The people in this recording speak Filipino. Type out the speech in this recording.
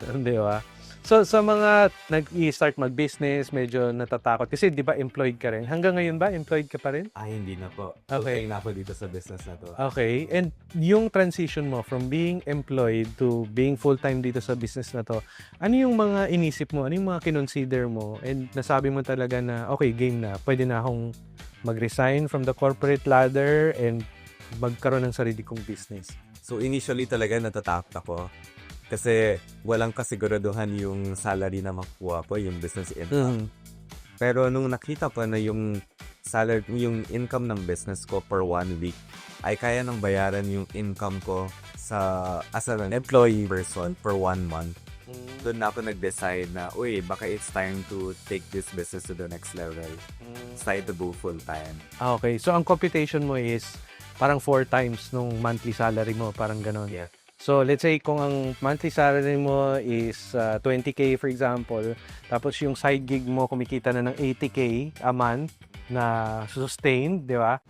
Di ba? So, sa mga nag-i-start mag-business, medyo natatakot kasi 'di ba employed ka rin. Hanggang ngayon ba employed ka pa rin? Ay, hindi na po. Okay. Full-time na ako dito sa business na 'to. Okay. And yung transition mo from being employed to being full-time dito sa business na 'to, ano yung mga inisip mo? Ano yung mga kinonsider mo? And nasabi mo talaga na, okay, game na. Pwede na akong mag-resign from the corporate ladder and magkaroon ng sarili kong business. So, initially talaga natatakot ako. Kasi walang kasiguraduhan yung salary na makukuha ko, yung business income. Pero nung nakita ko na yung salary, yung income ng business ko per 1 week, ay kaya nang bayaran yung income ko as an employee person per 1 month. Doon na ako nag-decide na, uy, baka it's time to take this business to the next level. It's time to go full-time. Okay. So, ang computation mo is parang 4 times nung monthly salary mo, parang ganon. Yeah. So, let's say kung ang monthly salary mo is 20K for example, tapos yung side gig mo kumikita na ng 80K a month na sustained, di ba?